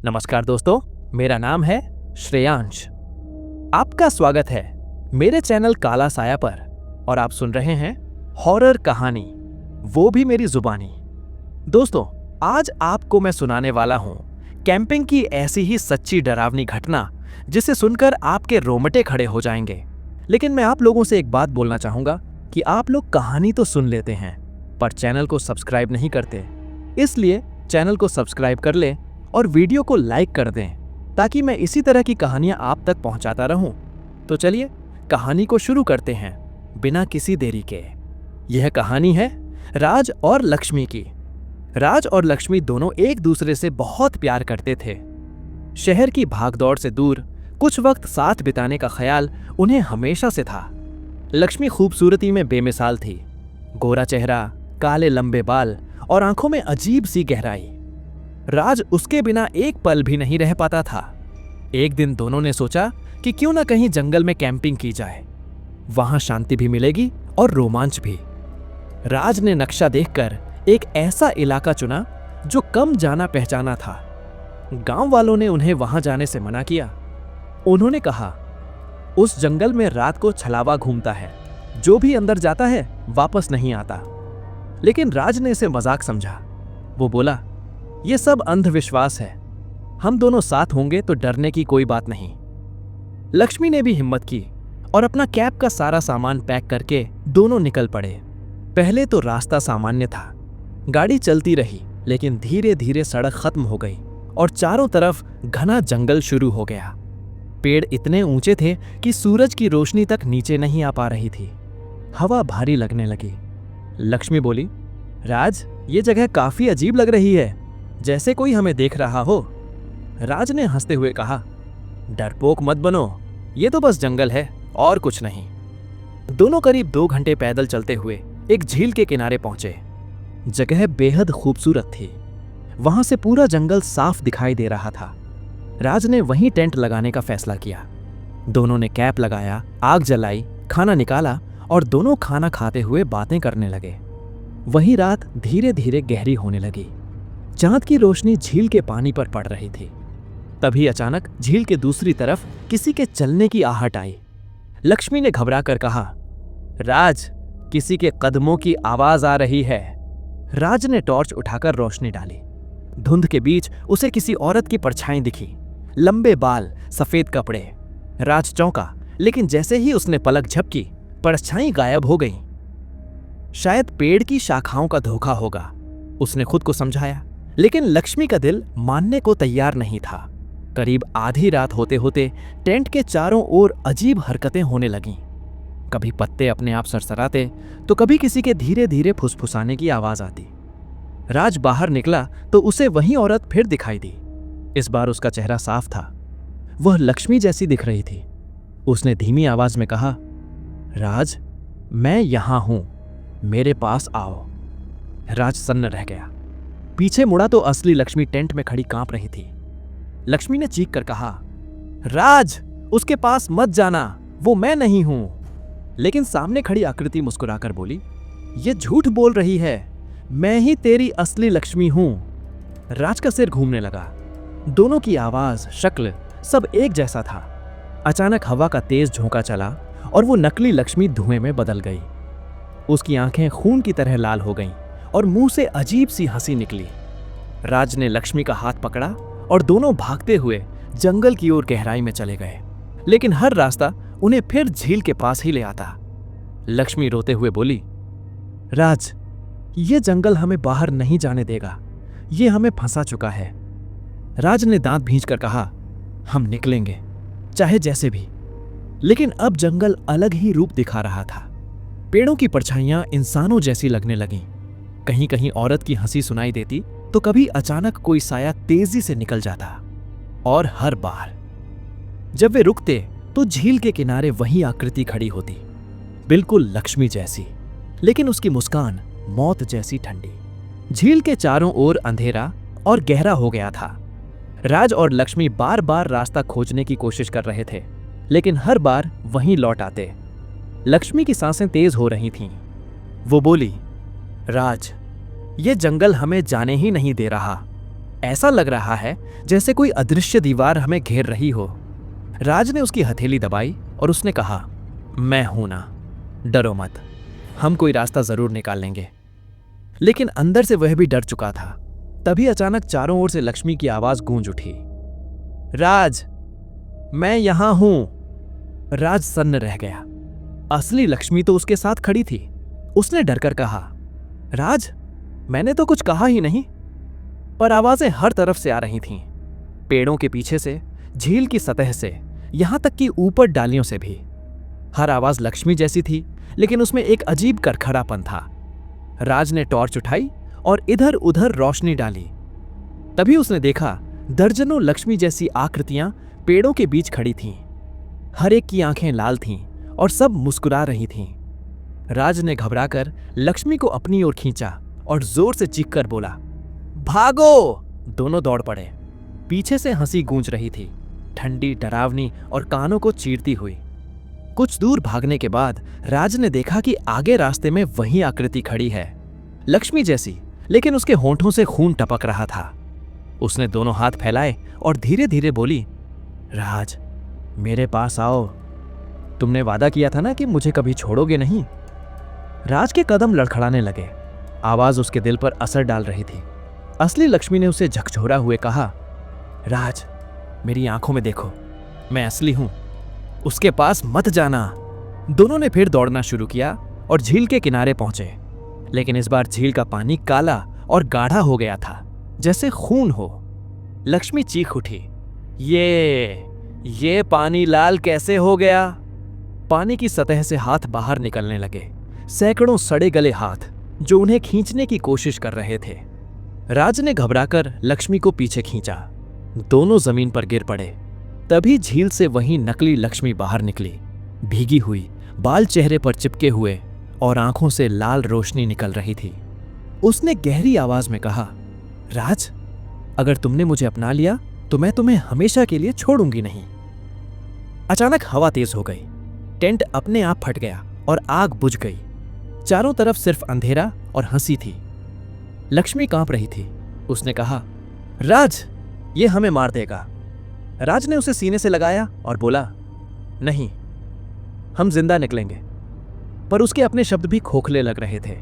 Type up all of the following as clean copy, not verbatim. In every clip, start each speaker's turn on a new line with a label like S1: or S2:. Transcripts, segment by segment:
S1: नमस्कार दोस्तों, मेरा नाम है श्रेयांश। आपका स्वागत है मेरे चैनल काला साया पर और आप सुन रहे हैं हॉरर कहानी, वो भी मेरी जुबानी। दोस्तों, आज आपको मैं सुनाने वाला हूं कैंपिंग की ऐसी ही सच्ची डरावनी घटना जिसे सुनकर आपके रोंगटे खड़े हो जाएंगे। लेकिन मैं आप लोगों से एक बात बोलना चाहूंगा कि आप लोग कहानी तो सुन लेते हैं पर चैनल को सब्सक्राइब नहीं करते, इसलिए चैनल को सब्सक्राइब कर लें और वीडियो को लाइक कर दें ताकि मैं इसी तरह की कहानियां आप तक पहुंचाता रहूं। तो चलिए कहानी को शुरू करते हैं बिना किसी देरी के। यह कहानी है राज और लक्ष्मी की। राज और लक्ष्मी दोनों एक दूसरे से बहुत प्यार करते थे। शहर की भागदौड़ से दूर कुछ वक्त साथ बिताने का ख्याल उन्हें हमेशा से था। लक्ष्मी खूबसूरती में बेमिसाल थी। गोरा चेहरा, काले लंबे बाल और आंखों में अजीब सी गहराई। राज उसके बिना एक पल भी नहीं रह पाता था। एक दिन दोनों ने सोचा कि क्यों ना कहीं जंगल में कैंपिंग की जाए, वहां शांति भी मिलेगी और रोमांच भी। राज ने नक्शा देखकर एक ऐसा इलाका चुना जो कम जाना पहचाना था। गांव वालों ने उन्हें वहां जाने से मना किया। उन्होंने कहा, उस जंगल में रात को छलावा घूमता है, जो भी अंदर जाता है वापस नहीं आता। लेकिन राज ने इसे मजाक समझा। वो बोला, ये सब अंधविश्वास है, हम दोनों साथ होंगे तो डरने की कोई बात नहीं। लक्ष्मी ने भी हिम्मत की और अपना कैंप का सारा सामान पैक करके दोनों निकल पड़े। पहले तो रास्ता सामान्य था, गाड़ी चलती रही, लेकिन धीरे धीरे सड़क खत्म हो गई और चारों तरफ घना जंगल शुरू हो गया। पेड़ इतने ऊंचे थे कि सूरज की रोशनी तक नीचे नहीं आ पा रही थी। हवा भारी लगने लगी। लक्ष्मी बोली, राज, ये जगह काफी अजीब लग रही है, जैसे कोई हमें देख रहा हो। राज ने हंसते हुए कहा, डरपोक मत बनो, ये तो बस जंगल है और कुछ नहीं। दोनों करीब 2 घंटे पैदल चलते हुए एक झील के किनारे पहुंचे। जगह बेहद खूबसूरत थी। वहां से पूरा जंगल साफ दिखाई दे रहा था। राज ने वहीं टेंट लगाने का फैसला किया। दोनों ने कैंप लगाया, आग जलाई, खाना निकाला और दोनों खाना खाते हुए बातें करने लगे। वहीं रात धीरे धीरे गहरी होने लगी। चांद की रोशनी झील के पानी पर पड़ रही थी। तभी अचानक झील के दूसरी तरफ किसी के चलने की आहट आई। लक्ष्मी ने घबराकर कहा, राज, किसी के कदमों की आवाज आ रही है। राज ने टॉर्च उठाकर रोशनी डाली। धुंध के बीच उसे किसी औरत की परछाई दिखी। लंबे बाल, सफेद कपड़े। राज चौंका, लेकिन जैसे ही उसने पलक झपकी, परछाई गायब हो गई। शायद पेड़ की शाखाओं का धोखा होगा, उसने खुद को समझाया। लेकिन लक्ष्मी का दिल मानने को तैयार नहीं था। करीब आधी रात होते होते टेंट के चारों ओर अजीब हरकतें होने लगीं। कभी पत्ते अपने आप सरसराते तो कभी किसी के धीरे धीरे फुसफुसाने की आवाज आती। राज बाहर निकला तो उसे वही औरत फिर दिखाई दी। इस बार उसका चेहरा साफ था। वह लक्ष्मी जैसी दिख रही थी। उसने धीमी आवाज में कहा, राज, मैं यहां हूं, मेरे पास आओ। राज सन्न रह गया। पीछे मुड़ा तो असली लक्ष्मी टेंट में खड़ी कांप रही थी। लक्ष्मी ने चीख कर कहा, राज, उसके पास मत जाना, वो मैं नहीं हूं। लेकिन सामने खड़ी आकृति मुस्कुराकर बोली, ये झूठ बोल रही है, मैं ही तेरी असली लक्ष्मी हूं। राज का सिर घूमने लगा। दोनों की आवाज, शक्ल सब एक जैसा था। अचानक हवा का तेज झोंका चला और वो नकली लक्ष्मी धुएं में बदल गई। उसकी आंखें खून की तरह लाल हो गईं और मुंह से अजीब सी हंसी निकली। राज ने लक्ष्मी का हाथ पकड़ा और दोनों भागते हुए जंगल की ओर गहराई में चले गए। लेकिन हर रास्ता उन्हें फिर झील के पास ही ले आता। लक्ष्मी रोते हुए बोली, राज, ये जंगल हमें बाहर नहीं जाने देगा, ये हमें फंसा चुका है। राज ने दांत भींचकर कहा, हम निकलेंगे, चाहे जैसे भी। लेकिन अब जंगल अलग ही रूप दिखा रहा था। पेड़ों की परछाइयां इंसानों जैसी लगने लगीं। कहीं कहीं औरत की हंसी सुनाई देती तो कभी अचानक कोई साया तेजी से निकल जाता। और हर बार जब वे रुकते तो झील के किनारे वही आकृति खड़ी होती, बिल्कुल लक्ष्मी जैसी, लेकिन उसकी मुस्कान मौत जैसी ठंडी। झील के चारों ओर अंधेरा और गहरा हो गया था। राज और लक्ष्मी बार बार रास्ता खोजने की कोशिश कर रहे थे, लेकिन हर बार वहीं लौट आते। लक्ष्मी की सांसें तेज हो रही थीं। वो बोली, राज, ये जंगल हमें जाने ही नहीं दे रहा। ऐसा लग रहा है जैसे कोई अदृश्य दीवार हमें घेर रही हो। राज ने उसकी हथेली दबाई और उसने कहा, मैं हूं ना, डरो मत, हम कोई रास्ता जरूर निकाल लेंगे। लेकिन अंदर से वह भी डर चुका था। तभी अचानक चारों ओर से लक्ष्मी की आवाज गूंज उठी, राज, मैं यहां हूं। राज सन्न रह गया। असली लक्ष्मी तो उसके साथ खड़ी थी। उसने डरकर कहा, राज, मैंने तो कुछ कहा ही नहीं। पर आवाजें हर तरफ से आ रही थीं, पेड़ों के पीछे से, झील की सतह से, यहां तक कि ऊपर डालियों से भी। हर आवाज लक्ष्मी जैसी थी, लेकिन उसमें एक अजीब करखड़ापन था। राज ने टॉर्च उठाई और इधर उधर रोशनी डाली। तभी उसने देखा दर्जनों लक्ष्मी जैसी आकृतियां पेड़ों के बीच खड़ी थीं। हर एक की आंखें लाल थीं और सब मुस्कुरा रही थीं। राज ने घबराकर लक्ष्मी को अपनी ओर खींचा और जोर से चीखकर बोला, भागो! दोनों दौड़ पड़े। पीछे से हंसी गूंज रही थी, ठंडी, डरावनी और कानों को चीरती हुई। कुछ दूर भागने के बाद राज ने देखा कि आगे रास्ते में वही आकृति खड़ी है, लक्ष्मी जैसी, लेकिन उसके होंठों से खून टपक रहा था। उसने दोनों हाथ फैलाए और धीरे धीरे बोली, राज, मेरे पास आओ। तुमने वादा किया था ना कि मुझे कभी छोड़ोगे नहीं। राज के कदम लड़खड़ाने लगे। आवाज उसके दिल पर असर डाल रही थी। असली लक्ष्मी ने उसे झकझोरा हुए कहा, राज, मेरी आंखों में देखो, मैं असली हूं, उसके पास मत जाना। दोनों ने फिर दौड़ना शुरू किया और झील के किनारे पहुंचे। लेकिन इस बार झील का पानी काला और गाढ़ा हो गया था, जैसे खून हो। लक्ष्मी चीख उठी, ये पानी लाल कैसे हो गया? पानी की सतह से हाथ बाहर निकलने लगे, सैकड़ों सड़े गले हाथ जो उन्हें खींचने की कोशिश कर रहे थे। राज ने घबराकर लक्ष्मी को पीछे खींचा। दोनों जमीन पर गिर पड़े। तभी झील से वही नकली लक्ष्मी बाहर निकली, भीगी हुई, बाल चेहरे पर चिपके हुए और आंखों से लाल रोशनी निकल रही थी। उसने गहरी आवाज में कहा, राज, अगर तुमने मुझे अपना लिया तो मैं तुम्हें हमेशा के लिए छोड़ूंगी नहीं। अचानक हवा तेज हो गई। टेंट अपने आप फट गया और आग बुझ गई। चारों तरफ सिर्फ अंधेरा और हंसी थी। लक्ष्मी कांप रही थी। उसने कहा, राज, ये हमें मार देगा। राज ने उसे सीने से लगाया और बोला, नहीं, हम जिंदा निकलेंगे। पर उसके अपने शब्द भी खोखले लग रहे थे।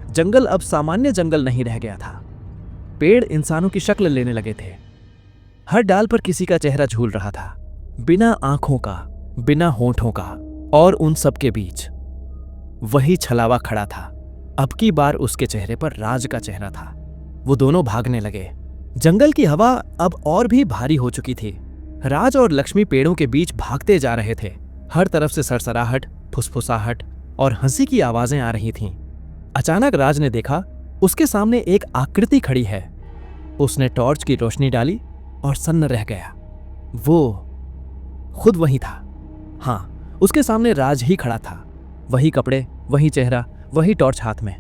S1: जंगल अब सामान्य जंगल नहीं रह गया था। पेड़ इंसानों की शक्ल लेने लगे थे। हर डाल पर किसी का चेहरा झूल रहा था, बिना आंखों का, बिना होंठों का। और उन सब के बीच वही छलावा खड़ा था। अब की बार उसके चेहरे पर राज का चेहरा था। वो दोनों भागने लगे। जंगल की हवा अब और भी भारी हो चुकी थी। राज और लक्ष्मी पेड़ों के बीच भागते जा रहे थे। हर तरफ से सरसराहट, फुसफुसाहट और हंसी की आवाजें आ रही थीं। अचानक राज ने देखा उसके सामने एक आकृति खड़ी है। उसने टॉर्च की रोशनी डाली और सन्न रह गया। वो खुद वही था। हाँ, उसके सामने राज ही खड़ा था। वही कपड़े, वही चेहरा, वही टॉर्च हाथ में।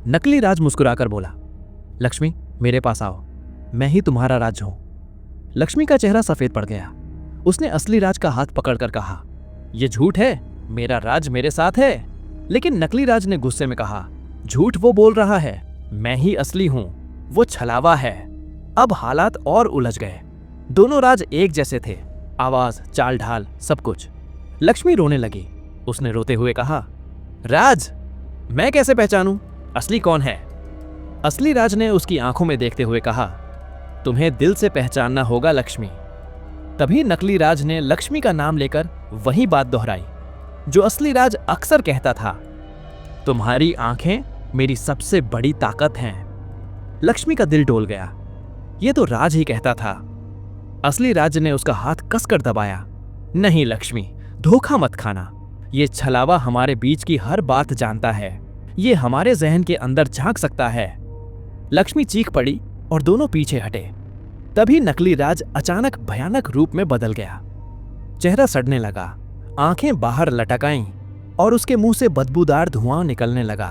S1: नकली राज मुस्कुराकर बोला, लक्ष्मी, मेरे पास आओ, मैं ही तुम्हारा राज हूं। लक्ष्मी का चेहरा सफेद पड़ गया। उसने असली राज का हाथ पकड़कर कहा, यह झूठ है, मेरा राज मेरे साथ है। लेकिन नकली राज ने गुस्से में कहा, झूठ वो बोल रहा है, मैं ही असली हूं, वो छलावा है। अब हालात और उलझ गए। दोनों राज एक जैसे थे, आवाज, चाल ढाल, सब कुछ। लक्ष्मी रोने लगी। उसने रोते हुए कहा, राज, मैं कैसे पहचानूं असली कौन है? असली राज ने उसकी आंखों में देखते हुए कहा, तुम्हें दिल से पहचानना होगा लक्ष्मी। तभी नकली राज ने लक्ष्मी का नाम लेकर वही बात दोहराई जो असली राज अक्सर कहता था, तुम्हारी आंखें मेरी सबसे बड़ी ताकत हैं। लक्ष्मी का दिल डोल गया। यह तो राज ही कहता था। असली राज ने उसका हाथ कसकर दबाया। नहीं लक्ष्मी, धोखा मत खाना। ये छलावा हमारे बीच की हर बात जानता है। ये हमारे जहन के अंदर झांक सकता है। लक्ष्मी चीख पड़ी और दोनों पीछे हटे। तभी नकली राज अचानक भयानक रूप में बदल गया। चेहरा सड़ने लगा, आंखें बाहर लटक आईं और उसके मुंह से बदबूदार धुआं निकलने लगा।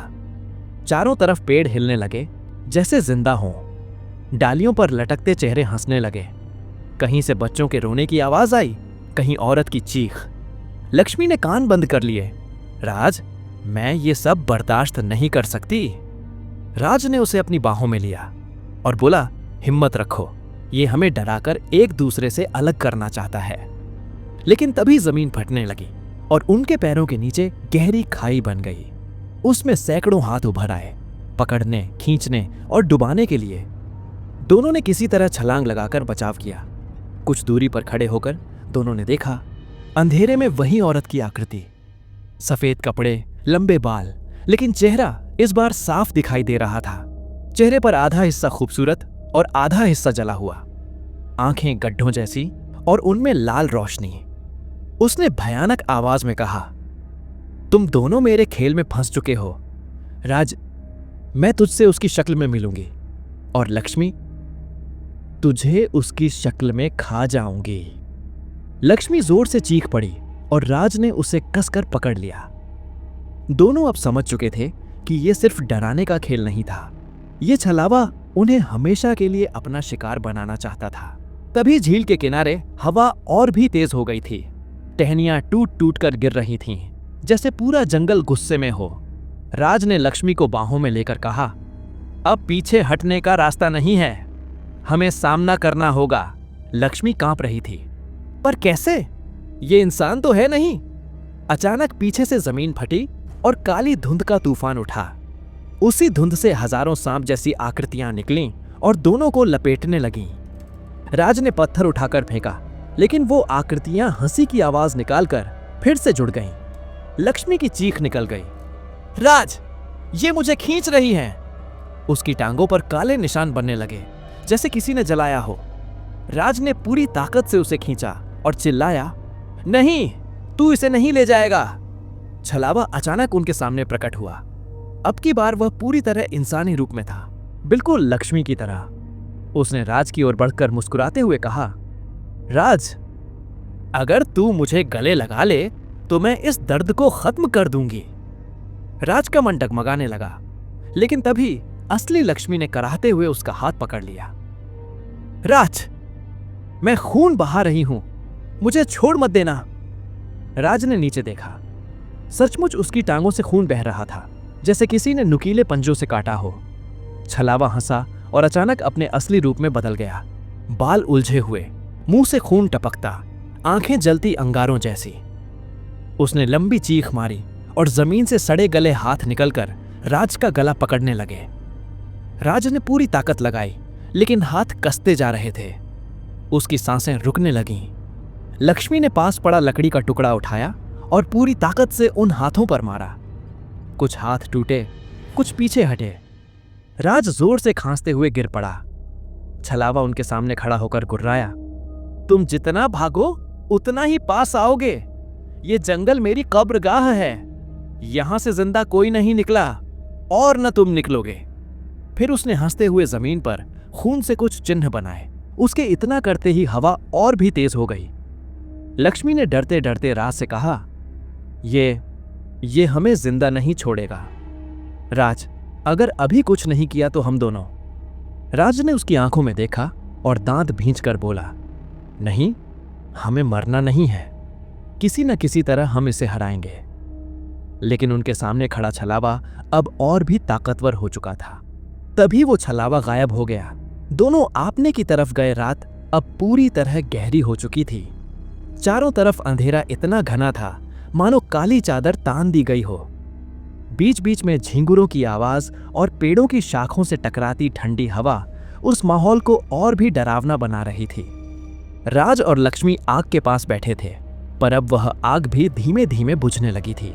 S1: चारों तरफ पेड़ हिलने लगे जैसे जिंदा हों। डालियों पर लटकते चेहरे हंसने लगे। कहीं से बच्चों के रोने की आवाज आई, कहीं औरत की चीख। लक्ष्मी ने कान बंद कर लिए। राज, मैं ये सब बर्दाश्त नहीं कर सकती। राज ने उसे अपनी बाहों में लिया और बोला, हिम्मत रखो, ये हमें डराकर एक दूसरे से अलग करना चाहता है। लेकिन तभी जमीन फटने लगी और उनके पैरों के नीचे गहरी खाई बन गई। उसमें सैकड़ों हाथ उभर आए, पकड़ने, खींचने और डुबाने के लिए। दोनों ने किसी तरह छलांग लगाकर बचाव किया। कुछ दूरी पर खड़े होकर दोनों ने देखा, अंधेरे में वही औरत की आकृति, सफेद कपड़े, लंबे बाल, लेकिन चेहरा इस बार साफ दिखाई दे रहा था। चेहरे पर आधा हिस्सा खूबसूरत और आधा हिस्सा जला हुआ, आंखें गड्ढों जैसी और उनमें लाल रोशनी। उसने भयानक आवाज में कहा, तुम दोनों मेरे खेल में फंस चुके हो। राज, मैं तुझसे उसकी शक्ल में मिलूंगी, और लक्ष्मी, तुझे उसकी शक्ल में खा जाऊंगी। लक्ष्मी जोर से चीख पड़ी और राज ने उसे कसकर पकड़ लिया। दोनों अब समझ चुके थे कि यह सिर्फ डराने का खेल नहीं था, यह छलावा उन्हें हमेशा के लिए अपना शिकार बनाना चाहता था। तभी झील के किनारे हवा और भी तेज हो गई थी। टहनियां टूट टूट कर गिर रही थीं, जैसे पूरा जंगल गुस्से में हो। राज ने लक्ष्मी को बाहों में लेकर कहा, अब पीछे हटने का रास्ता नहीं है, हमें सामना करना होगा। लक्ष्मी कांप रही थी, पर कैसे? ये इंसान तो है नहीं। अचानक पीछे से जमीन फटी और काली धुंध का तूफान उठा। उसी धुंध से हजारों सांप जैसी आकृतियां निकलीं और दोनों को लपेटने लगीं। राज ने पत्थर उठाकर फेंका, लेकिन वो आकृतियां हंसी की आवाज निकालकर फिर से जुड़ गईं। लक्ष्मी की चीख निकल गई, राज, ये मुझे खींच रही हैं। उसकी टांगों पर काले निशान बनने लगे, जैसे किसी ने जलाया हो। राज ने पूरी ताकत से उसे खींचा और चिल्लाया, नहीं, तू इसे नहीं ले जाएगा। छलावा अचानक उनके सामने प्रकट हुआ। अब की बार वह पूरी तरह इंसानी रूप में था, बिल्कुल लक्ष्मी की तरह। उसने राज की ओर बढ़कर मुस्कुराते हुए कहा, राज, अगर तू मुझे गले लगा ले तो मैं इस दर्द को खत्म कर दूंगी। राज का मन डगमगाने लगा, लेकिन तभी असली लक्ष्मी ने कराहते हुए उसका हाथ पकड़ लिया। राज, मैं खून बहा रही हूं, मुझे छोड़ मत देना। राज ने नीचे देखा। सचमुच उसकी टांगों से खून बह रहा था, जैसे किसी ने नुकीले पंजों से काटा हो। छलावा हंसा और अचानक अपने असली रूप में बदल गया। बाल उलझे हुए, मुंह से खून टपकता, आंखें जलती अंगारों जैसी। उसने लंबी चीख मारी और जमीन से सड़े गले हाथ निकलकर राज का गला पकड़ने लगे। राज ने पूरी ताकत लगाई, लेकिन हाथ कसते जा रहे थे। उसकी सांसें रुकने लगीं। लक्ष्मी ने पास पड़ा लकड़ी का टुकड़ा उठाया और पूरी ताकत से उन हाथों पर मारा। कुछ हाथ टूटे, कुछ पीछे हटे। राज जोर से खांसते हुए गिर पड़ा। छलावा उनके सामने खड़ा होकर गुर्राया, तुम जितना भागो उतना ही पास आओगे। ये जंगल मेरी कब्रगाह है, यहां से जिंदा कोई नहीं निकला और न तुम निकलोगे। फिर उसने हंसते हुए जमीन पर खून से कुछ चिन्ह बनाए। उसके इतना करते ही हवा और भी तेज हो गई। लक्ष्मी ने डरते डरते राज से कहा, ये हमें जिंदा नहीं छोड़ेगा। राज, अगर अभी कुछ नहीं किया तो हम दोनों। राज ने उसकी आंखों में देखा और दांत भींचकर बोला, नहीं, हमें मरना नहीं है, किसी न किसी तरह हम इसे हराएंगे। लेकिन उनके सामने खड़ा छलावा अब और भी ताकतवर हो चुका था। तभी वो छलावा गायब हो गया। दोनों आपने की तरफ गए। रात अब पूरी तरह गहरी हो चुकी थी। चारों तरफ अंधेरा इतना घना था मानो काली चादर तान दी गई हो। बीच बीच में झींगुरों की आवाज और पेड़ों की शाखों से टकराती ठंडी हवा उस माहौल को और भी डरावना बना रही थी। राज और लक्ष्मी आग के पास बैठे थे, पर अब वह आग भी धीमे धीमे बुझने लगी थी।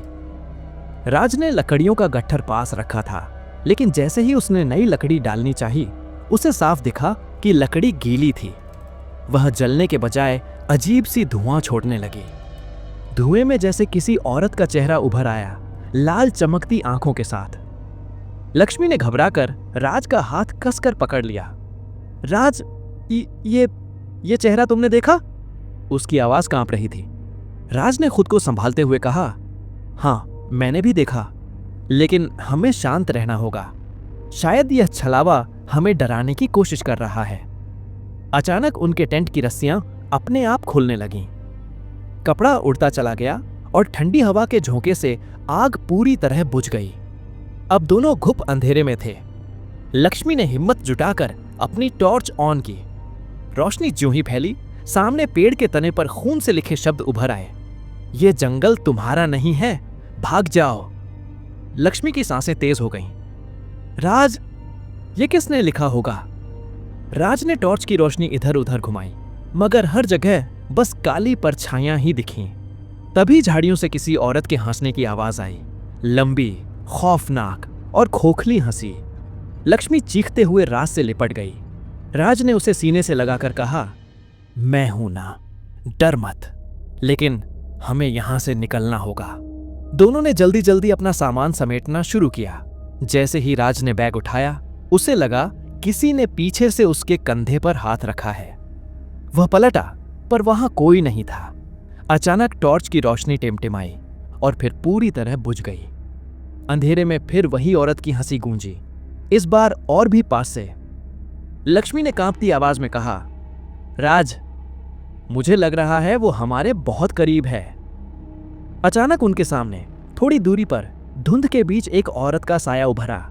S1: राज ने लकड़ियों का गट्ठर पास रखा था, लेकिन जैसे ही उसने नई लकड़ी डालनी चाही, उसे साफ दिखा कि लकड़ी गीली थी। वह जलने के बजाय अजीब सी धुआं छोड़ने लगी। धुएं में जैसे किसी औरत का चेहरा उभर आया, लाल चमकती आंखों के साथ। लक्ष्मी ने घबराकर राज का हाथ कसकर पकड़ लिया। राज, ये चेहरा तुमने देखा? उसकी आवाज कांप रही थी। राज ने खुद को संभालते हुए कहा, हाँ, मैंने भी देखा, लेकिन हमें शांत रहना होगा। शायद यह छलावा हमें डराने की कोशिश कर रहा है। अचानक उनके टेंट की रस्सियां अपने आप खुलने लगीं। कपड़ा उड़ता चला गया और ठंडी हवा के झोंके से आग पूरी तरह बुझ गई। अब दोनों घुप अंधेरे में थे। लक्ष्मी ने हिम्मत जुटाकर अपनी टॉर्च ऑन की। रोशनी ज्यों ही फैली, सामने पेड़ के तने पर खून से लिखे शब्द उभर आए, ये जंगल तुम्हारा नहीं है, भाग जाओ। लक्ष्मी की सांसें तेज हो गईं। राज, ये किसने लिखा होगा? राज ने टॉर्च की रोशनी इधर उधर घुमाई, मगर हर जगह बस काली परछाइयां ही दिखीं। तभी झाड़ियों से किसी औरत के हंसने की आवाज आई, लंबी, खौफनाक और खोखली हंसी। लक्ष्मी चीखते हुए राज से लिपट गई। राज ने उसे सीने से लगाकर कहा, मैं हूं ना, डर मत, लेकिन हमें यहां से निकलना होगा। दोनों ने जल्दी जल्दी अपना सामान समेटना शुरू किया। जैसे ही राज ने बैग उठाया, उसे लगा किसी ने पीछे से उसके कंधे पर हाथ रखा है। वह पलटा, पर वहां कोई नहीं था। अचानक टॉर्च की रोशनी टिमटिमाई और फिर पूरी तरह बुझ गई। अंधेरे में फिर वही औरत की हंसी गूंजी, इस बार और भी पास से। लक्ष्मी ने कांपती आवाज में कहा, राज, मुझे लग रहा है वो हमारे बहुत करीब है। अचानक उनके सामने थोड़ी दूरी पर धुंध के बीच एक औरत का साया उभरा।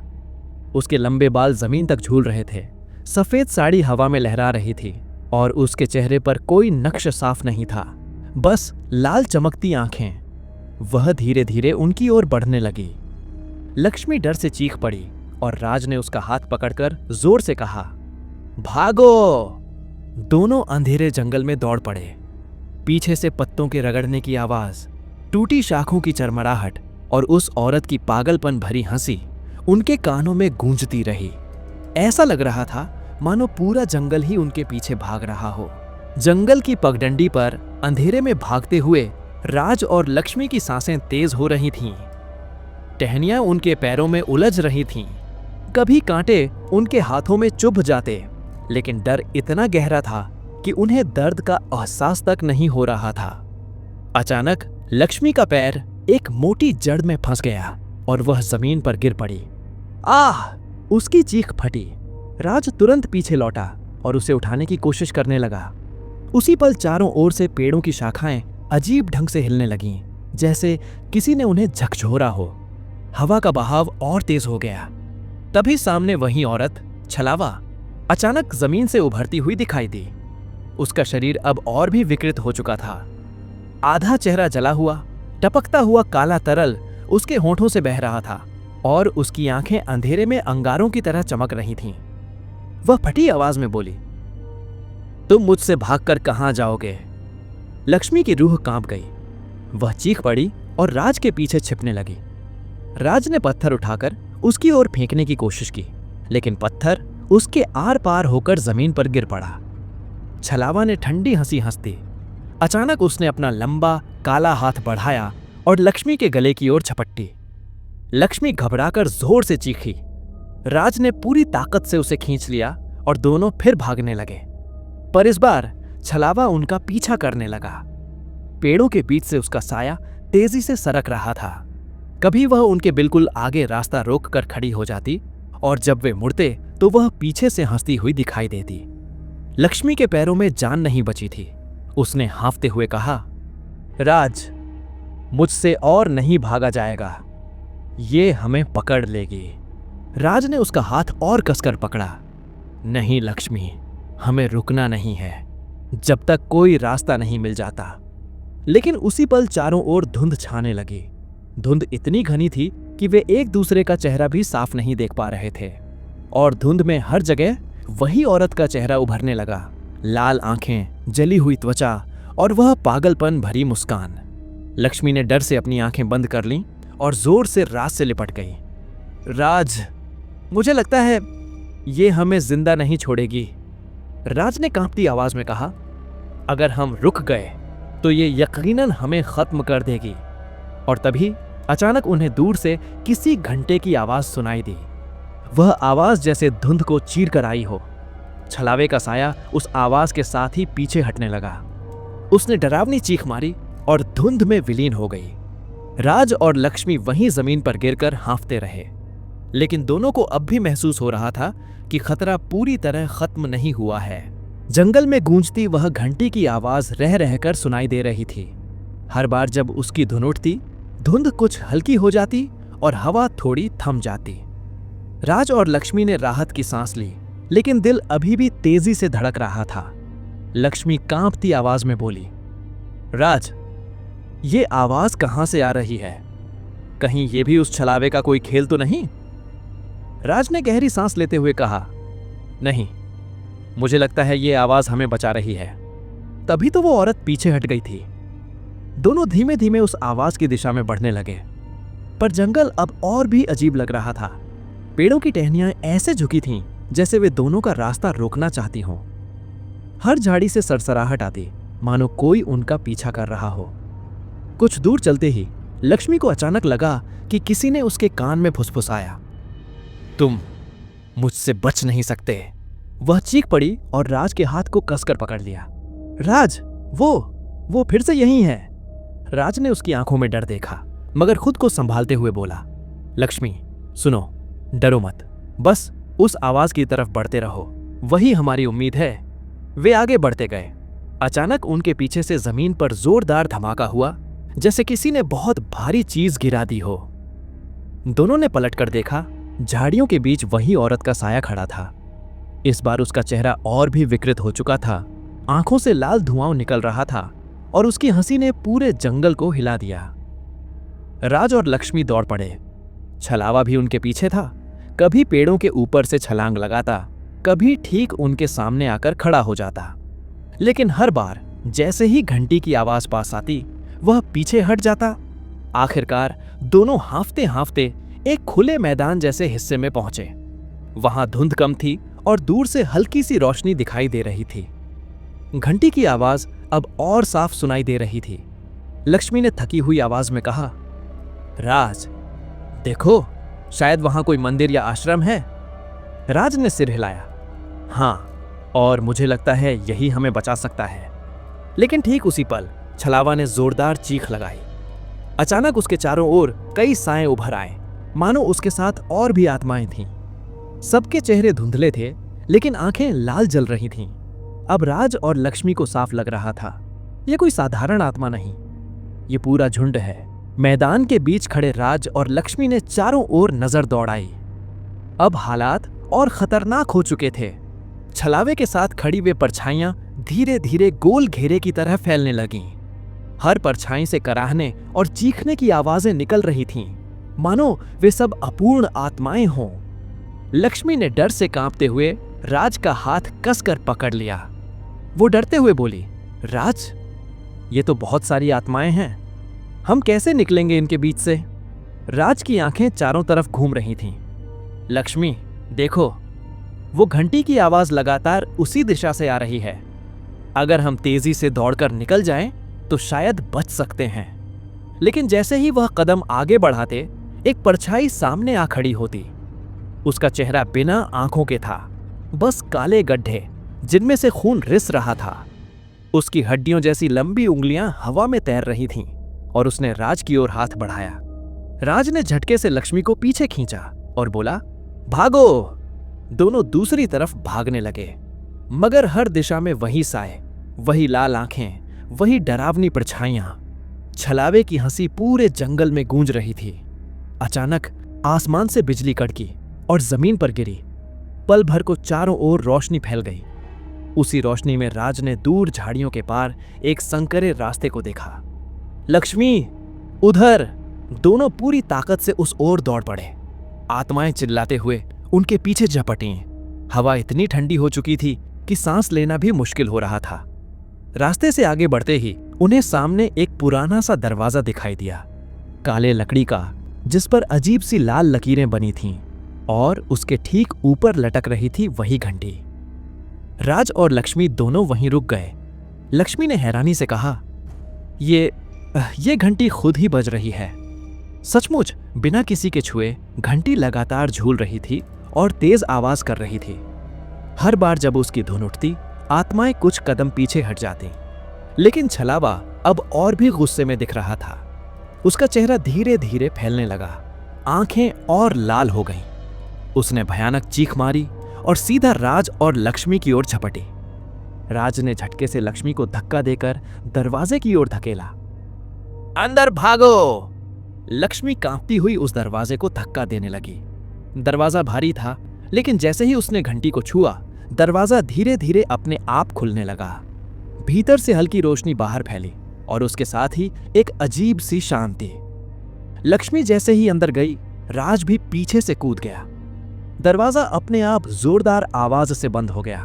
S1: उसके लंबे बाल जमीन तक झूल रहे थे, सफेद साड़ी हवा में लहरा रही थी और उसके चेहरे पर कोई नक्श साफ नहीं था, बस लाल चमकती आंखें। वह धीरे धीरे उनकी ओर बढ़ने लगी। लक्ष्मी डर से चीख पड़ी और राज ने उसका हाथ पकड़कर जोर से कहा, भागो। दोनों अंधेरे जंगल में दौड़ पड़े। पीछे से पत्तों के रगड़ने की आवाज, टूटी शाखों की चरमराहट और उस औरत की पागलपन भरी हंसी उनके कानों में गूंजती रही। ऐसा लग रहा था मानो पूरा जंगल ही उनके पीछे भाग रहा हो। जंगल की पगडंडी पर अंधेरे में भागते हुए राज और लक्ष्मी की सांसें तेज हो रही थीं। टहनियां उनके पैरों में उलझ रही थीं। कभी कांटे उनके हाथों में चुभ जाते, लेकिन डर इतना गहरा था कि उन्हें दर्द का एहसास तक नहीं हो रहा था। अचानक लक्ष्मी का पैर एक मोटी जड़ में फंस गया और वह जमीन पर गिर पड़ी। आह! उसकी चीख फटी। राज तुरंत पीछे लौटा और उसे उठाने की कोशिश करने लगा। उसी पल चारों ओर से पेड़ों की शाखाएं अजीब ढंग से हिलने लगीं, जैसे किसी ने उन्हें झकझोरा हो। हवा का बहाव और तेज हो गया। तभी सामने वही औरत, छलावा, अचानक जमीन से उभरती हुई दिखाई दी। उसका शरीर अब और भी विकृत हो चुका था। आधा चेहरा जला हुआ, टपकता हुआ काला तरल उसके होठों से बह रहा था और उसकी आंखें अंधेरे में अंगारों की तरह चमक रही थीं। वह फटी आवाज में बोली, तुम मुझसे भागकर कहां जाओगे? लक्ष्मी की रूह कांप गई। वह चीख पड़ी और राज के पीछे छिपने लगी। राज ने पत्थर उठाकर उसकी ओर फेंकने की कोशिश की, लेकिन पत्थर उसके आर पार होकर जमीन पर गिर पड़ा। छलावा ने ठंडी हंसी हंस दी। अचानक उसने अपना लंबा काला हाथ बढ़ाया और लक्ष्मी के गले की ओर झपट्टी। लक्ष्मी घबराकर जोर से चीखी। राज ने पूरी ताकत से उसे खींच लिया और दोनों फिर भागने लगे, पर इस बार छलावा उनका पीछा करने लगा। पेड़ों के बीच से उसका साया तेजी से सरक रहा था। कभी वह उनके बिल्कुल आगे रास्ता रोक कर खड़ी हो जाती और जब वे मुड़ते तो वह पीछे से हंसती हुई दिखाई देती। लक्ष्मी के पैरों में जान नहीं बची थी। उसने हांफते हुए कहा, राज, मुझसे और नहीं भागा जाएगा, ये हमें पकड़ लेगी। राज ने उसका हाथ और कसकर पकड़ा। नहीं लक्ष्मी, हमें रुकना नहीं है जब तक कोई रास्ता नहीं मिल जाता। लेकिन उसी पल चारों ओर धुंध छाने लगी। धुंध इतनी घनी थी कि वे एक दूसरे का चेहरा भी साफ नहीं देख पा रहे थे और धुंध में हर जगह वही औरत का चेहरा उभरने लगा। लाल आंखें, जली हुई त्वचा और वह पागलपन भरी मुस्कान। लक्ष्मी ने डर से अपनी आंखें बंद कर लीं और जोर से राज से लिपट गई। राज, मुझे लगता है ये हमें जिंदा नहीं छोड़ेगी। राज ने कांपती आवाज में कहा, अगर हम रुक गए तो ये यकीनन हमें खत्म कर देगी। और तभी अचानक उन्हें दूर से किसी घंटे की आवाज सुनाई दी। वह आवाज जैसे धुंध को चीर कर आई हो। छलावे का साया उस आवाज के साथ ही पीछे हटने लगा। उसने डरावनी चीख मारी और धुंध में विलीन हो गई। राज और लक्ष्मी वहीं जमीन पर गिरकर हांफते रहे, लेकिन दोनों को अब भी महसूस हो रहा था कि खतरा पूरी तरह खत्म नहीं हुआ है। जंगल में गूंजती वह घंटी की आवाज रह रहकर सुनाई दे रही थी। हर बार जब उसकी धुन उठती, धुंध कुछ हल्की हो जाती और हवा थोड़ी थम जाती। राज और लक्ष्मी ने राहत की सांस ली, लेकिन दिल अभी भी तेजी से धड़क रहा था। लक्ष्मी कांपती आवाज में बोली, राज, ये आवाज कहां से आ रही है? कहीं ये भी उस छलावे का कोई खेल तो नहीं? राज ने गहरी सांस लेते हुए कहा, नहीं, मुझे लगता है ये आवाज हमें बचा रही है। तभी तो वो औरत पीछे हट गई थी। दोनों धीमे धीमे उस आवाज की दिशा में बढ़ने लगे, पर जंगल अब और भी अजीब लग रहा था। पेड़ों की टहनियां ऐसे झुकी थीं जैसे वे दोनों का रास्ता रोकना चाहती हों। हर झाड़ी से सरसराहट आती, मानो कोई उनका पीछा कर रहा हो। कुछ दूर चलते ही लक्ष्मी को अचानक लगा कि किसी ने उसके कान में फुसफुसाया, तुम मुझसे बच नहीं सकते। वह चीख पड़ी और राज के हाथ को कसकर पकड़ लिया। राज, वो फिर से यही है। राज ने उसकी आंखों में डर देखा, मगर खुद को संभालते हुए बोला, लक्ष्मी सुनो, डरो मत, बस उस आवाज की तरफ बढ़ते रहो, वही हमारी उम्मीद है। वे आगे बढ़ते गए। अचानक उनके पीछे से जमीन पर जोरदार धमाका हुआ, जैसे किसी ने बहुत भारी चीज गिरा दी हो। दोनों ने पलटकर देखा, झाड़ियों के बीच वही औरत का साया खड़ा था। इस बार उसका चेहरा और भी विकृत हो चुका था, आंखों से लाल धुआं निकल रहा था और उसकी हंसी ने पूरे जंगल को हिला दिया। राज और लक्ष्मी दौड़ पड़े। छलावा भी उनके पीछे था, कभी पेड़ों के ऊपर से छलांग लगाता, कभी ठीक उनके सामने आकर खड़ा हो जाता। लेकिन हर बार जैसे ही घंटी की आवाज पास आती, वह पीछे हट जाता। आखिरकार दोनों हांफते हांफते एक खुले मैदान जैसे हिस्से में पहुंचे। वहां धुंध कम थी और दूर से हल्की सी रोशनी दिखाई दे रही थी। घंटी की आवाज अब और साफ सुनाई दे रही थी। लक्ष्मी ने थकी हुई आवाज में कहा, राज, देखो, शायद वहां कोई मंदिर या आश्रम है। राज ने सिर हिलाया, हाँ, और मुझे लगता है यही हमें बचा सकता है। लेकिन ठीक उसी पल छलावा ने जोरदार चीख लगाई। अचानक उसके चारों ओर कई साएं उभर आए, मानो उसके साथ और भी आत्माएं थीं। सबके चेहरे धुंधले थे, लेकिन आंखें लाल जल रही थीं। अब राज और लक्ष्मी को साफ लग रहा था, यह कोई साधारण आत्मा नहीं, ये पूरा झुंड है। मैदान के बीच खड़े राज और लक्ष्मी ने चारों ओर नजर दौड़ाई। अब हालात और खतरनाक हो चुके थे। छलावे के साथ खड़ी वे परछाइयां धीरे धीरे गोल घेरे की तरह फैलने लगीं। हर परछाई से कराहने और चीखने की आवाजें निकल रही थीं, मानो वे सब अपूर्ण आत्माएं हों। लक्ष्मी ने डर से कांपते हुए राज का हाथ कसकर पकड़ लिया। वो डरते हुए बोली, राज, ये तो बहुत सारी आत्माएं हैं, हम कैसे निकलेंगे इनके बीच से? राज की आंखें चारों तरफ घूम रही थीं। लक्ष्मी, देखो, वो घंटी की आवाज लगातार उसी दिशा से आ रही है। अगर हम तेजी से दौड़कर निकल जाएं, तो शायद बच सकते हैं। लेकिन जैसे ही वह कदम आगे बढ़ाते, एक परछाई सामने आ खड़ी होती। उसका चेहरा बिना आंखों के था, बस काले गड्ढे जिनमें से खून रिस रहा था। उसकी हड्डियों जैसी लंबी उंगलियां हवा में तैर रही थीं और उसने राज की ओर हाथ बढ़ाया। राज ने झटके से लक्ष्मी को पीछे खींचा और बोला, भागो। दोनों दूसरी तरफ भागने लगे, मगर हर दिशा में वही साए, वही लाल आंखें, वही डरावनी परछाइयां। छलावे की हंसी पूरे जंगल में गूंज रही थी। अचानक आसमान से बिजली कड़की और जमीन पर गिरी। पल भर को चारों ओर रोशनी फैल गई। उसी रोशनी में राज ने दूर झाड़ियों के पार एक संकरे रास्ते को देखा। लक्ष्मी, उधर! दोनों पूरी ताकत से उस ओर दौड़ पड़े। आत्माएं चिल्लाते हुए उनके पीछे झपटी। हवा इतनी ठंडी हो चुकी थी कि सांस लेना भी मुश्किल हो रहा था। रास्ते से आगे बढ़ते ही उन्हें सामने एक पुराना सा दरवाजा दिखाई दिया, काले लकड़ी का, जिस पर अजीब सी लाल लकीरें बनी थीं, और उसके ठीक ऊपर लटक रही थी वही घंटी। राज और लक्ष्मी दोनों वहीं रुक गए। लक्ष्मी ने हैरानी से कहा, ये घंटी खुद ही बज रही है। सचमुच बिना किसी के छुए घंटी लगातार झूल रही थी और तेज आवाज कर रही थी। हर बार जब उसकी धुन उठती, आत्माएं कुछ कदम पीछे हट जाती। लेकिन छलावा अब और भी गुस्से में दिख रहा था। उसका चेहरा धीरे धीरे फैलने लगा, आंखें और लाल हो गईं। उसने भयानक चीख मारी और सीधा राज और लक्ष्मी की ओर झपटी। राज ने झटके से लक्ष्मी को धक्का देकर दरवाजे की ओर धकेला। अंदर भागो! लक्ष्मी कांपती हुई उस दरवाजे को धक्का देने लगी। दरवाजा भारी था, लेकिन जैसे ही उसने घंटी को छुआ, दरवाजा धीरे धीरे अपने आप खुलने लगा। भीतर से हल्की रोशनी बाहर फैली और उसके साथ ही एक अजीब सी शांति। लक्ष्मी जैसे ही अंदर गई, राज भी पीछे से कूद गया। दरवाजा अपने आप जोरदार आवाज से बंद हो गया।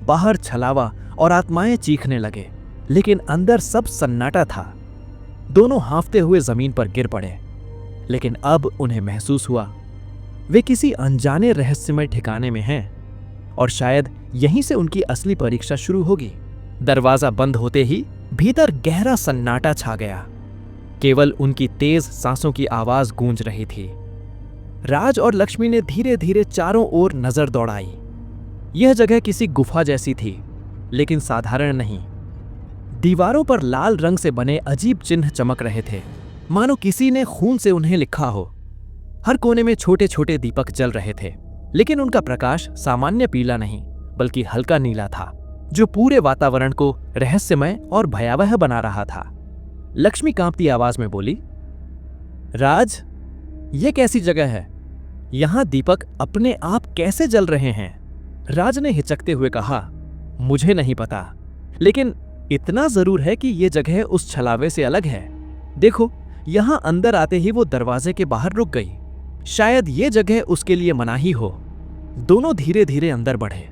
S1: बाहर छलावा और आत्माएं चीखने लगे, लेकिन अंदर सब सन्नाटा था। दोनों हांफते हुए जमीन पर गिर पड़े, लेकिन अब उन्हें महसूस हुआ वे किसी अनजाने रहस्यमय ठिकाने में हैं और शायद यहीं से उनकी असली परीक्षा शुरू होगी। दरवाजा बंद होते ही भीतर गहरा सन्नाटा छा गया। केवल उनकी तेज सांसों की आवाज गूंज रही थी। राज और लक्ष्मी ने धीरे धीरे चारों ओर नजर दौड़ाई। यह जगह किसी गुफा जैसी थी, लेकिन साधारण नहीं। दीवारों पर लाल रंग से बने अजीब चिन्ह चमक रहे थे, मानो किसी ने खून से उन्हें लिखा हो। हर कोने में छोटे छोटे दीपक जल रहे थे, लेकिन उनका प्रकाश सामान्य पीला नहीं, बल्कि हल्का नीला था, जो पूरे वातावरण को रहस्यमय और भयावह बना रहा था। लक्ष्मी कांपती आवाज में बोली, राज, ये कैसी जगह है? यहां दीपक अपने आप कैसे जल रहे हैं? राज ने हिचकते हुए कहा, मुझे नहीं पता, लेकिन इतना जरूर है कि ये जगह उस छलावे से अलग है। देखो, यहां अंदर आते ही वो दरवाजे के बाहर रुक गई। शायद ये जगह उसके लिए मनाही हो। दोनों धीरे धीरे अंदर बढ़े।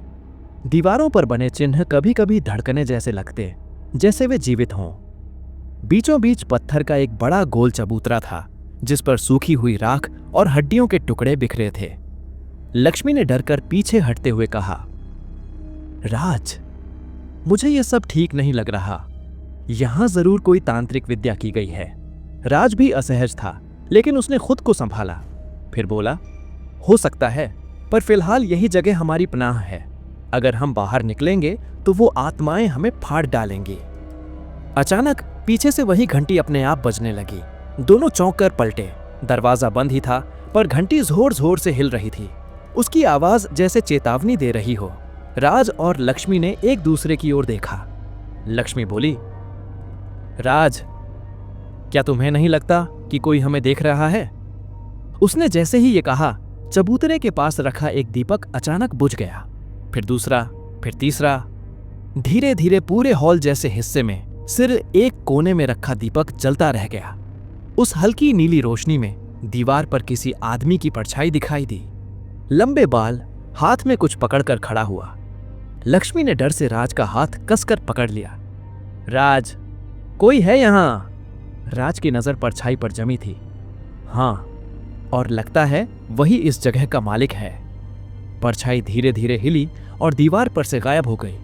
S1: दीवारों पर बने चिन्ह कभी कभी धड़कने जैसे लगते, जैसे वे जीवित हों। बीचों बीच पत्थर का एक बड़ा गोल चबूतरा था, जिस पर सूखी हुई राख और हड्डियों के टुकड़े बिखरे थे। लक्ष्मी ने डरकर पीछे हटते हुए कहा, राज, मुझे यह सब ठीक नहीं लग रहा। यहां जरूर कोई तांत्रिक विद्या की गई है। राज भी असहज था, लेकिन उसने खुद को संभाला। फिर बोला, हो सकता है, पर फिलहाल यही जगह हमारी पनाह है। अगर हम बाहर निकलेंगे तो वो आत्माएं हमें फाड़ डालेंगी। अचानक पीछे से वही घंटी अपने आप बजने लगी। दोनों चौंक कर पलटे। दरवाजा बंद ही था, पर घंटी जोर जोर से हिल रही थी। उसकी आवाज जैसे चेतावनी दे रही हो। राज और लक्ष्मी ने एक दूसरे की ओर देखा। लक्ष्मी बोली, राज, क्या तुम्हें नहीं लगता कि कोई हमें देख रहा है? उसने जैसे ही ये कहा, चबूतरे के पास रखा एक दीपक अचानक बुझ गया। फिर दूसरा, फिर तीसरा। धीरे धीरे पूरे हॉल जैसे हिस्से में सिर्फ एक कोने में रखा दीपक जलता रह गया। उस हल्की नीली रोशनी में दीवार पर किसी आदमी की परछाई दिखाई दी। लंबे बाल, हाथ में कुछ पकड़कर खड़ा हुआ। लक्ष्मी ने डर से राज का हाथ कसकर पकड़ लिया। राज, कोई है यहां? राज की नजर परछाई पर जमी थी। हां, और लगता है वही इस जगह का मालिक है। परछाई धीरे धीरे हिली और दीवार पर से गायब हो गई,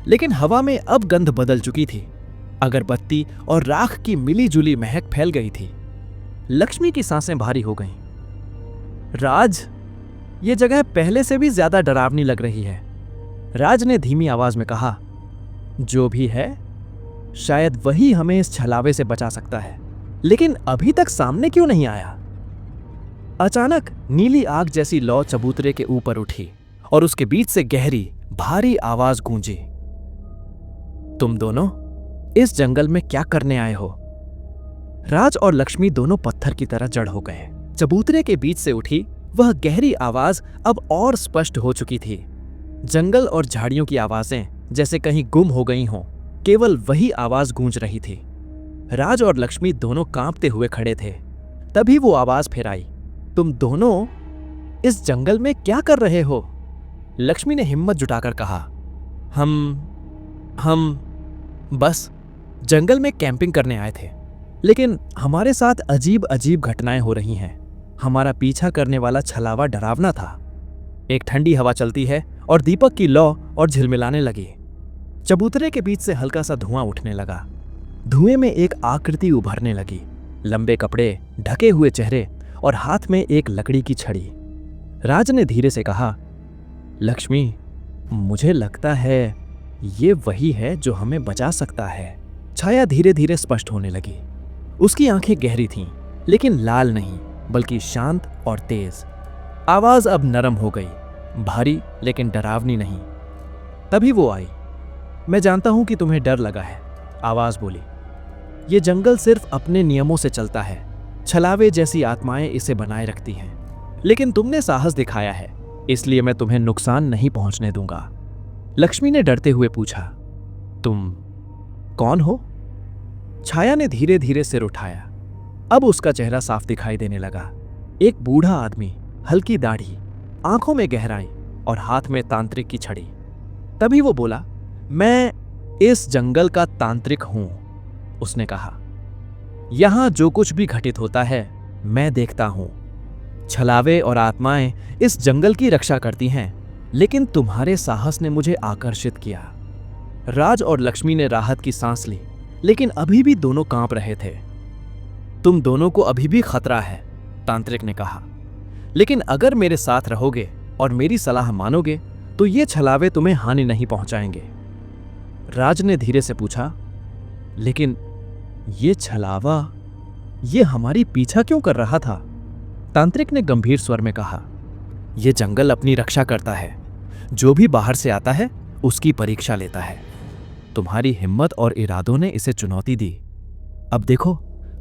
S1: लेकिन हवा में अब गंध बदल चुकी थी। अगरबत्ती और राख की मिली जुली महक फैल गई थी। लक्ष्मी की सांसें भारी हो गईं। राज, ये जगह पहले से भी ज्यादा डरावनी लग रही है। राज ने धीमी आवाज में कहा, जो भी है, शायद वही हमें इस छलावे से बचा सकता है, लेकिन अभी तक सामने क्यों नहीं आया? अचानक नीली आग जैसी लौ चबूतरे के ऊपर उठी और उसके बीच से गहरी, भारी आवाज गूंजी। तुम दोनों इस जंगल में क्या करने आए हो? राज और लक्ष्मी दोनों पत्थर की तरह जड़ हो गए। चबूतरे के बीच से उठी वह गहरी आवाज अब और स्पष्ट हो चुकी थी। जंगल और झाड़ियों की आवाजें जैसे कहीं गुम हो गई हों, केवल वही आवाज गूंज रही थी। राज और लक्ष्मी दोनों कांपते हुए खड़े थे। तभी वो आवाज फिर आई, तुम दोनों इस जंगल में क्या कर रहे हो? लक्ष्मी ने हिम्मत जुटाकर कहा, हम बस जंगल में कैंपिंग करने आए थे, लेकिन हमारे साथ अजीब अजीब घटनाएं हो रही हैं। हमारा पीछा करने वाला छलावा डरावना था। एक ठंडी हवा चलती है और दीपक की लौ और झिलमिलाने लगी। चबूतरे के बीच से हल्का सा धुआं उठने लगा। धुएं में एक आकृति उभरने लगी, लंबे कपड़े, ढके हुए चेहरे और हाथ में एक लकड़ी की छड़ी। राज ने धीरे से कहा, लक्ष्मी, मुझे लगता है ये वही है जो हमें बचा सकता है। छाया धीरे धीरे स्पष्ट होने लगी। उसकी आंखें गहरी थीं, लेकिन लाल नहीं, बल्कि शांत और तेज। आवाज अब नरम हो गई, भारी लेकिन डरावनी नहीं। तभी वो आई। मैं जानता हूं कि तुम्हें डर लगा है, आवाज बोली। ये जंगल सिर्फ अपने नियमों से चलता है। छलावे जैसी आत्माएं इसे बनाए रखती हैं, लेकिन तुमने साहस दिखाया है। इसलिए मैं तुम्हें नुकसान नहीं पहुंचने दूंगा। लक्ष्मी ने डरते हुए पूछा, तुम कौन हो? छाया ने धीरे धीरे सिर उठाया। अब उसका चेहरा साफ दिखाई देने लगा। एक बूढ़ा आदमी, हल्की दाढ़ी, आंखों में गहराई और हाथ में तांत्रिक की छड़ी। तभी वो बोला, मैं इस जंगल का तांत्रिक हूं, उसने कहा। यहां जो कुछ भी घटित होता है मैं देखता हूं। छलावे और आत्माएं इस जंगल की रक्षा करती हैं, लेकिन तुम्हारे साहस ने मुझे आकर्षित किया। राज और लक्ष्मी ने राहत की सांस ली, लेकिन अभी भी दोनों कांप रहे थे। तुम दोनों को अभी भी खतरा है, तांत्रिक ने कहा, लेकिन अगर मेरे साथ रहोगे और मेरी सलाह मानोगे तो ये छलावे तुम्हें हानि नहीं पहुंचाएंगे। राज ने धीरे से पूछा, लेकिन ये छलावा, ये हमारी पीछा क्यों कर रहा था? तांत्रिक ने गंभीर स्वर में कहा, यह जंगल अपनी रक्षा करता है। जो भी बाहर से आता है उसकी परीक्षा लेता है। तुम्हारी हिम्मत और इरादों ने इसे चुनौती दी। अब देखो,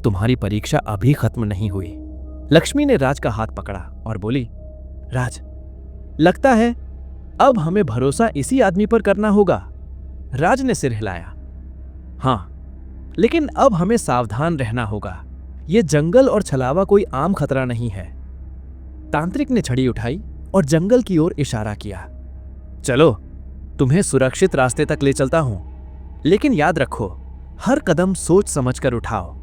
S1: तुम्हारी परीक्षा अभी खत्म नहीं हुई। लक्ष्मी ने राज का हाथ पकड़ा और बोली, राज, लगता है अब हमें भरोसा इसी आदमी पर करना होगा। राज ने सिर हिलाया, हां, लेकिन अब हमें सावधान रहना होगा। यह जंगल और छलावा कोई आम खतरा नहीं है। तांत्रिक ने छड़ी उठाई और जंगल की ओर इशारा किया। चलो, तुम्हें सुरक्षित रास्ते तक ले चलता हूं, लेकिन याद रखो, हर कदम सोच समझकर उठाओ।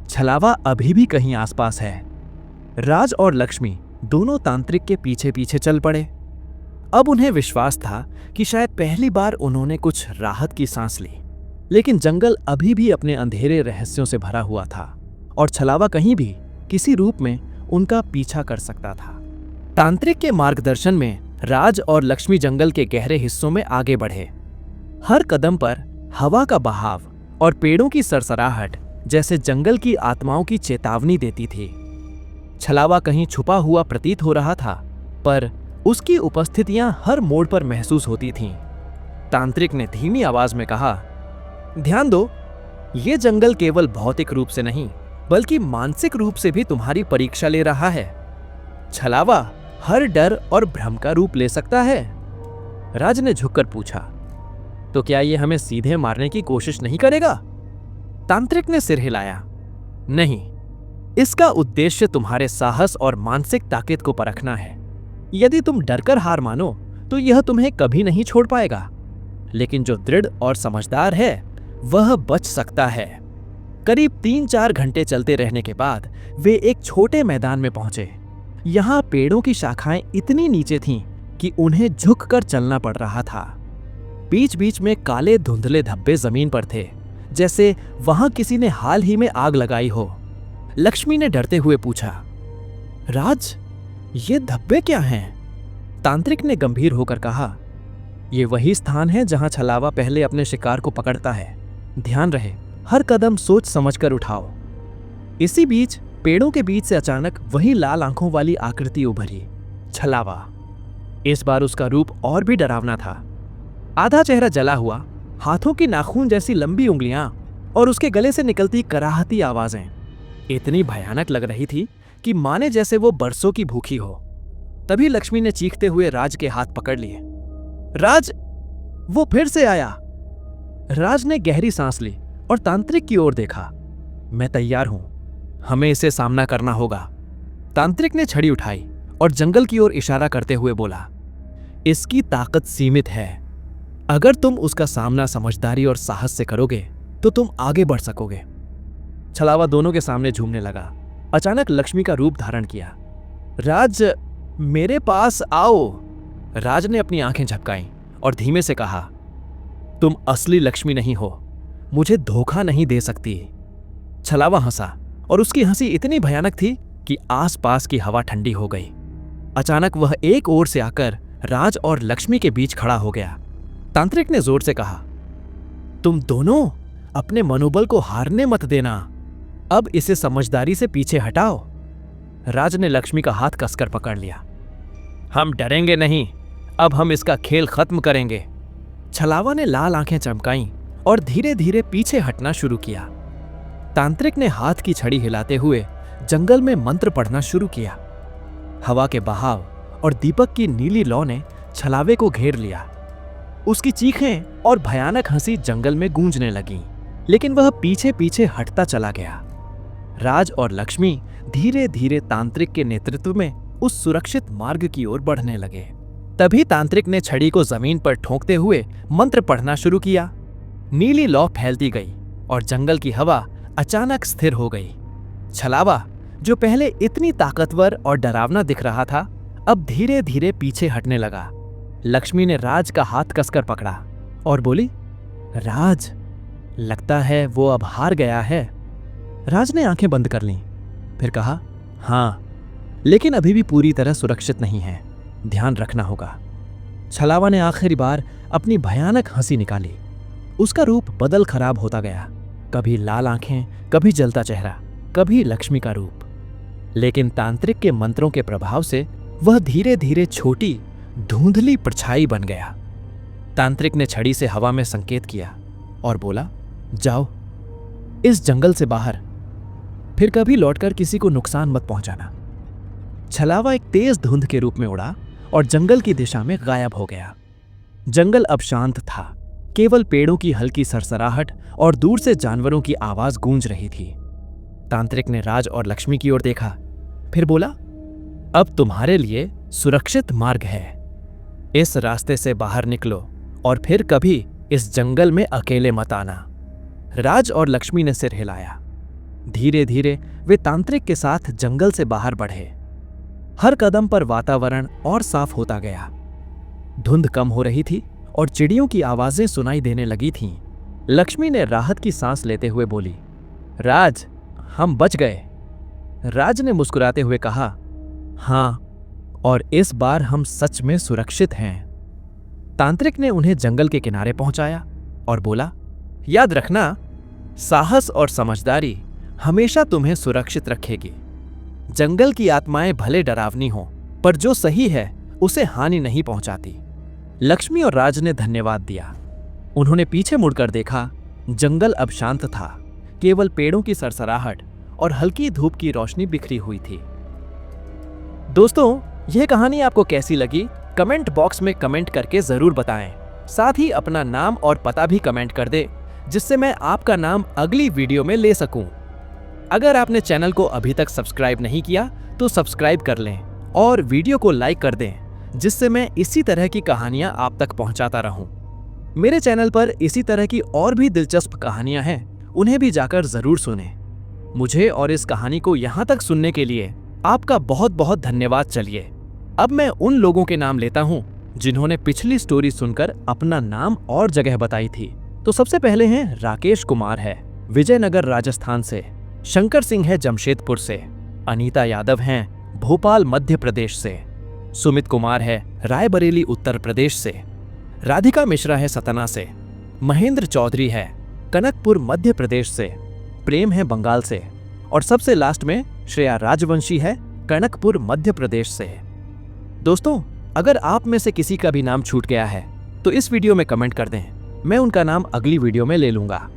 S1: छलावा अभी भी कहीं आसपास है। राज और लक्ष्मी दोनों तांत्रिक के पीछे पीछे चल पड़े। अब उन्हें विश्वास था कि शायद पहली बार उन्होंने कुछ राहत की सांस ली, लेकिन जंगल अभी भी अपने अंधेरे रहस्यों से भरा हुआ था और छलावा कहीं भी किसी रूप में उनका पीछा कर सकता था। तांत्रिक के मार्गदर्शन में राज और लक्ष्मी जंगल के गहरे हिस्सों में आगे बढ़े। हर कदम पर हवा का बहाव और पेड़ों की सरसराहट जैसे जंगल की आत्माओं की चेतावनी देती थी। छलावा कहीं छुपा हुआ प्रतीत हो रहा था, पर उसकी उपस्थितियां हर मोड़ पर महसूस होती थीं। तांत्रिक ने धीमी आवाज में कहा, ध्यान दो, ये जंगल केवल भौतिक रूप से नहीं बल्कि मानसिक रूप से भी तुम्हारी परीक्षा ले रहा है। छलावा हर डर और भ्रम का रूप ले सकता है। राज ने झुककर पूछा, तो क्या ये हमें सीधे मारने की कोशिश नहीं करेगा? तांत्रिक ने सिर हिलाया, नहीं, इसका उद्देश्य तुम्हारे साहस और मानसिक ताकत को परखना है। यदि तुम डरकर हार मानो तो यह तुम्हें कभी नहीं छोड़ पाएगा, लेकिन जो दृढ़ और समझदार है वह बच सकता है। करीब 3-4 घंटे चलते रहने के बाद वे एक छोटे मैदान में पहुंचे। यहां पेड़ों की शाखाएं इतनी नीचे थीं कि उन्हें झुककर चलना पड़ रहा था। बीच बीच में काले धुंधले धब्बे जमीन पर थे, जैसे वहां किसी ने हाल ही में आग लगाई हो। लक्ष्मी ने डरते हुए पूछा, राज, ये धब्बे क्या हैं? तांत्रिक ने गंभीर होकर कहा, ये वही स्थान है जहां छलावा पहले अपने शिकार को पकड़ता है। ध्यान रहे, हर कदम सोच समझकर उठाओ। इसी बीच पेड़ों के बीच से अचानक वही लाल आंखों वाली आकृति उभरी, छलावा। इस बार उसका रूप और भी डरावना था। आधा चेहरा जला हुआ, हाथों की नाखून जैसी लंबी उंगलियां और उसके गले से निकलती कराहती आवाजें इतनी भयानक लग रही थी कि माने जैसे वो बरसों की भूखी हो। तभी लक्ष्मी ने चीखते हुए राज के हाथ पकड़ लिए। राज, वो फिर से आया। राज ने गहरी सांस ली और तांत्रिक की ओर देखा। मैं तैयार हूं, हमें इसे सामना करना होगा। तांत्रिक ने छड़ी उठाई और जंगल की ओर इशारा करते हुए बोला, इसकी ताकत सीमित है। अगर तुम उसका सामना समझदारी और साहस से करोगे तो तुम आगे बढ़ सकोगे। छलावा दोनों के सामने झूमने लगा। अचानक लक्ष्मी का रूप धारण किया। राज, मेरे पास आओ। राज ने अपनी आंखें झपकाईं और धीमे से कहा, तुम असली लक्ष्मी नहीं हो, मुझे धोखा नहीं दे सकती। छलावा हंसा और उसकी हंसी इतनी भयानक थी कि आसपास की हवा ठंडी हो गई। अचानक वह एक ओर से आकर राज और लक्ष्मी के बीच खड़ा हो गया। तांत्रिक ने जोर से कहा, तुम दोनों अपने मनोबल को हारने मत देना। अब इसे समझदारी से पीछे हटाओ। राज ने लक्ष्मी का हाथ कसकर पकड़ लिया। हम डरेंगे नहीं, अब हम इसका खेल खत्म करेंगे। छलावा ने लाल आंखें चमकाईं और धीरे धीरे पीछे हटना शुरू किया। तांत्रिक ने हाथ की छड़ी हिलाते हुए जंगल में मंत्र पढ़ना शुरू किया। हवा के बहाव और दीपक की नीली लौ ने छलावे को घेर लिया। उसकी चीखें और भयानक हंसी जंगल में गूंजने लगीं, लेकिन वह पीछे पीछे हटता चला गया। राज और लक्ष्मी धीरे धीरे तांत्रिक के नेतृत्व में उस सुरक्षित मार्ग की ओर बढ़ने लगे। तभी तांत्रिक ने छड़ी को जमीन पर ठोंकते हुए मंत्र पढ़ना शुरू किया। नीली लौ फैलती गई और जंगल की हवा अचानक स्थिर हो गई। छलावा, जो पहले इतनी ताकतवर और डरावना दिख रहा था, अब धीरे धीरे पीछे हटने लगा। लक्ष्मी ने राज का हाथ कसकर पकड़ा और बोली, राज, लगता है वो अब हार गया है। राज ने आंखें बंद कर लीं, फिर कहा, हाँ, लेकिन अभी भी पूरी तरह सुरक्षित नहीं है, ध्यान रखना होगा। छलावा ने आखिरी बार अपनी भयानक हंसी निकाली। उसका रूप बदल खराब होता गया, कभी लाल आंखें, कभी जलता चेहरा, कभी लक्ष्मी का रूप। लेकिन तांत्रिक के मंत्रों के प्रभाव से वह धीरे धीरे छोटी धुंधली परछाई बन गया। तांत्रिक ने छड़ी से हवा में संकेत किया और बोला, जाओ इस जंगल से बाहर, फिर कभी लौटकर किसी को नुकसान मत पहुंचाना। छलावा एक तेज धुंध के रूप में उड़ा और जंगल की दिशा में गायब हो गया। जंगल अब शांत था, केवल पेड़ों की हल्की सरसराहट और दूर से जानवरों की आवाज गूंज रही थी। तांत्रिक ने राज और लक्ष्मी की ओर देखा, फिर बोला, अब तुम्हारे लिए सुरक्षित मार्ग है। इस रास्ते से बाहर निकलो और फिर कभी इस जंगल में अकेले मत आना। राज और लक्ष्मी ने सिर हिलाया। धीरे धीरे वे तांत्रिक के साथ जंगल से बाहर बढ़े। हर कदम पर वातावरण और साफ होता गया। धुंध कम हो रही थी और चिड़ियों की आवाजें सुनाई देने लगी थीं। लक्ष्मी ने राहत की सांस लेते हुए बोली, राज, हम बच गए। राज ने मुस्कुराते हुए कहा, हाँ, और इस बार हम सच में सुरक्षित हैं। तांत्रिक ने उन्हें जंगल के किनारे पहुंचाया और बोला, याद रखना, साहस और समझदारी हमेशा तुम्हें सुरक्षित रखेगी। जंगल की आत्माएं भले डरावनी हों, पर जो सही है उसे हानि नहीं पहुंचाती। लक्ष्मी और राज ने धन्यवाद दिया। उन्होंने पीछे मुड़कर देखा। जंगल अब शांत था, केवल पेड़ों की सरसराहट और हल्की धूप की रोशनी बिखरी हुई थी। दोस्तों, यह कहानी आपको कैसी लगी, कमेंट बॉक्स में कमेंट करके जरूर बताएं। साथ ही अपना नाम और पता भी कमेंट कर दें, जिससे मैं आपका नाम अगली वीडियो में ले सकूं। अगर आपने चैनल को अभी तक सब्सक्राइब नहीं किया तो सब्सक्राइब कर लें और वीडियो को लाइक कर दें, जिससे मैं इसी तरह की कहानियां आप तक पहुंचाता रहूं। मेरे चैनल पर इसी तरह की और भी दिलचस्प कहानियां हैं, उन्हें भी जाकर जरूर सुनें। मुझे और इस कहानी को यहाँ तक सुनने के लिए आपका बहुत बहुत धन्यवाद। चलिए अब मैं उन लोगों के नाम लेता हूँ जिन्होंने पिछली स्टोरी सुनकर अपना नाम और जगह बताई थी। तो सबसे पहले हैं राकेश कुमार है विजयनगर राजस्थान से, शंकर सिंह है जमशेदपुर से, अनीता यादव हैं भोपाल मध्य प्रदेश से, सुमित कुमार है रायबरेली उत्तर प्रदेश से, राधिका मिश्रा है सतना से, महेंद्र चौधरी है कनकपुर मध्य प्रदेश से, प्रेम है बंगाल से, और सबसे लास्ट में श्रेया राजवंशी है कनकपुर मध्य प्रदेश से। दोस्तों, अगर आप में से किसी का भी नाम छूट गया है तो इस वीडियो में कमेंट कर दें, मैं उनका नाम अगली वीडियो में ले लूंगा।